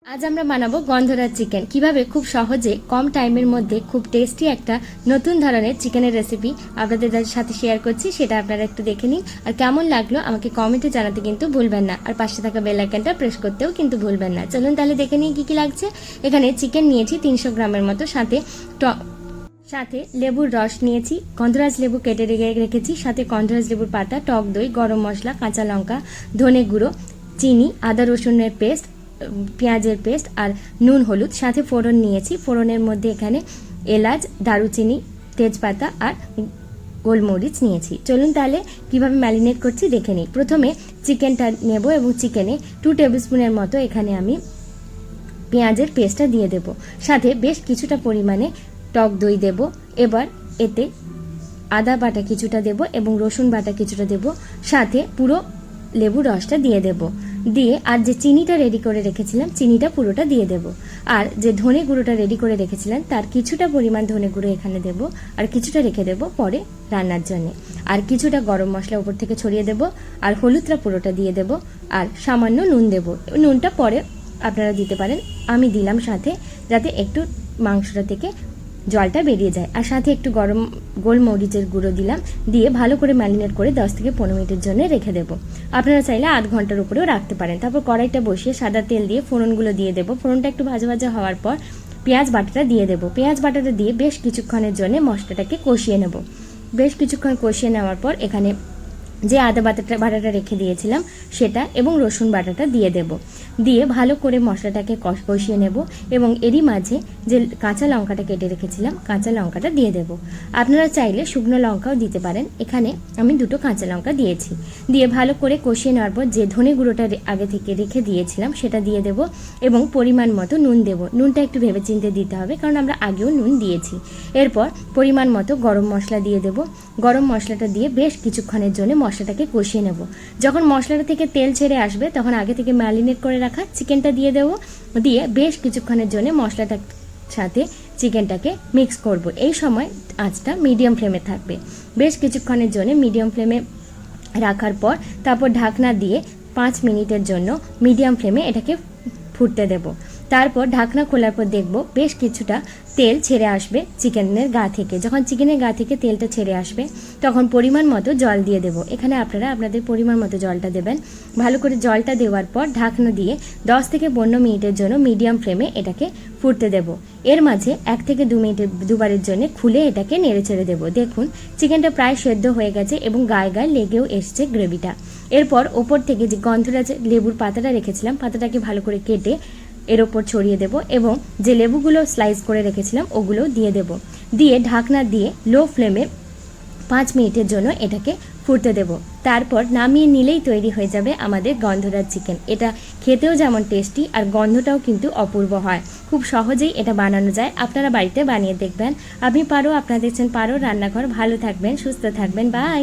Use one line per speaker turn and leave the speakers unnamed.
आज আমরা বানাবো গন্ধরাজ চিকেন। কিভাবে খুব সহজে কম টাইমের মধ্যে খুব টেস্টি একটা নতুন ধরনের চিকেনের রেসিপি আপনাদের সাথে শেয়ার করছি, সেটা আপনারা একটু দেখে নিন। আর কেমন লাগলো আমাকে কমেন্টে জানাতে কিন্তু ভুলবেন না, আর পাশে থাকা বেল আইকনটা প্রেস করতেও কিন্তু ভুলবেন না। চলুন তাহলে দেখে নিই কি কি লাগছে। এখানে চিকেন নিয়েছি 300 গ্রামের মতো, সাথে লেবুর রস নিয়েছি, গন্ধরাজ লেবু কেটে রেখেছি, সাথে গন্ধরাজ লেবুর পাতা, টক দই, গরম মশলা, কাঁচা লঙ্কা, ধনে গুঁড়ো, চিনি, আদা রসুনের পেস্ট, পেঁয়াজের পেস্ট আর নুন, হলুদ। সাথে ফোড়ন নিয়েছি, ফোড়নের মধ্যে এখানে এলাচ, দারুচিনি, তেজপাতা আর গোলমরিচ নিয়েছি। চলুন তাহলে কিভাবে ম্যারিনেট করছি দেখে নিই। প্রথমে চিকেনটা নেব এবং চিকেনে 2 টেবিল স্পুনের মতো এখানে আমি পেঁয়াজের পেস্টটা দিয়ে দেব। সাথে বেশ কিছুটা পরিমাণে টক দই দেব। এবার এতে আদা বাটা কিছুটা দেব এবং রসুন বাটা কিছুটা দেব, সাথে পুরো লেবুর রসটা দিয়ে দেব। দিয়ে আর যে চিনিটা রেডি করে রেখেছিলাম চিনিটা পুরোটা দিয়ে দেব। আর যে ধনে গুঁড়োটা রেডি করে রেখেছিলাম তার কিছুটা পরিমাণ ধনে গুঁড়ো এখানে দেব, আর কিছুটা রেখে দেব পরে রান্নার জন্য। আর কিছুটা গরম মশলা উপর থেকে ছড়িয়ে দেব, আর হলুদটা পুরোটা দিয়ে দেব, আর সামান্য নুন দেব। নুনটা পরে আপনারা দিতে পারেন, আমি দিলাম সাথে, যাতে একটু মাংসটা থেকে জলটা বেরিয়ে যায়। আর সাথে একটু গোলমরিচের গুঁড়ো দিলাম, দিয়ে ভালো করে ম্যারিনেট করে 10 থেকে 15 মিনিটের জন্য রেখে দেবো। আপনারা চাইলে আধ ঘন্টার উপরেও রাখতে পারেন। তারপর কড়াইটা বসিয়ে সাদা তেল দিয়ে ফোড়নগুলো দিয়ে দেবো। ফোড়নটা একটু ভাজা ভাজা হওয়ার পর পেঁয়াজ বাটাটা দিয়ে দেবো। পেঁয়াজ বাটাটা দিয়ে বেশ কিছুক্ষণের জন্য মশলাটাকে কষিয়ে নেব। বেশ কিছুক্ষণ কষিয়ে নেওয়ার পর এখানে যে আদা বাটাটা রেখে দিয়েছিলাম সেটা এবং রসুন বাটাটা দিয়ে দেব। দিয়ে ভালো করে মশলাটাকে কষিয়ে নেব এবং এরই মাঝে যে কাঁচা লঙ্কাটা কেটে রেখেছিলাম কাঁচা লঙ্কাটা দিয়ে দেব। আপনারা চাইলে শুকনো লঙ্কাও দিতে পারেন, এখানে আমি 2টো কাঁচা লঙ্কা দিয়েছি। দিয়ে ভালো করে কষিয়ে নেওয়ার পর যে ধনে গুঁড়োটা আগে থেকে রেখে দিয়েছিলাম সেটা দিয়ে দেব এবং পরিমাণ মতো নুন দেব। নুনটা একটু ভেবেচিন্তে দিতে হবে, কারণ আমরা আগেও নুন দিয়েছি। এরপর পরিমাণ মতো গরম মশলা দিয়ে দেব। গরম মশলাটা দিয়ে বেশ কিছুক্ষণের জন্য মশলাটাকে কষিয়ে নেব। যখন মশলাটা থেকে তেল ছেড়ে আসবে তখন আগে থেকে ম্যারিনেট করে রাখা চিকেনটা দিয়ে দেব। দিয়ে বেশ কিছুক্ষণের জন্য মশলাটার সাথে চিকেনটাকে মিক্স করব। এই সময় আঁচটা মিডিয়াম ফ্লেমে থাকবে। বেশ কিছুক্ষণের জন্য মিডিয়াম ফ্লেমে রাখার পর তারপর ঢাকনা দিয়ে 5 মিনিটের জন্য মিডিয়াম ফ্লেমে এটাকে ফুটতে দেব। তারপর ঢাকনা খোলার পর দেখব বেশ কিছুটা তেল ছেড়ে আসবে চিকেনের গা থেকে। যখন চিকেনের গা থেকে তেলটা ছেড়ে আসবে তখন পরিমাণ মতো জল দিয়ে দেব। এখানে আপনারা আপনাদের পরিমাণ মতো জলটা দেবেন। ভালো করে জলটা দেওয়ার পর ঢাকনা দিয়ে 10 থেকে 15 মিনিটের জন্য মিডিয়াম ফ্লেমে এটাকে ফুটতে দেব। এর মাঝে 1 থেকে 2 মিনিটের দুবারের জন্য খুলে এটাকে নেড়ে ছেড়ে দেবো। দেখুন চিকেনটা প্রায় সেদ্ধ হয়ে গেছে এবং গায়ে গায়ে লেগেও এসছে গ্রেভিটা। এরপর ওপর থেকে যে গন্ধরাজ লেবুর পাতাটা রেখেছিলাম পাতাটাকে ভালো করে কেটে এর ওপর ছড়িয়ে দেব এবং যে লেবুগুলো স্লাইস করে রেখেছিলাম ওগুলো দিয়ে দেব। দিয়ে ঢাকনা দিয়ে লো ফ্লেমে 5 মিনিটের জন্য এটাকে ফুটতে দেব। তারপর নামিয়ে নিলেই তৈরি হয়ে যাবে আমাদের গন্ধরাজ চিকেন। এটা খেতেও যেমন টেস্টি আর গন্ধটাও কিন্তু অপূর্ব হয়। খুব সহজেই এটা বানানো যায়, আপনারা বাড়িতে বানিয়ে দেখবেন। আপনি পারো, আপনারা দেখছেন পারো রান্নাঘর। ভালো থাকবেন, সুস্থ থাকবেন, বাই।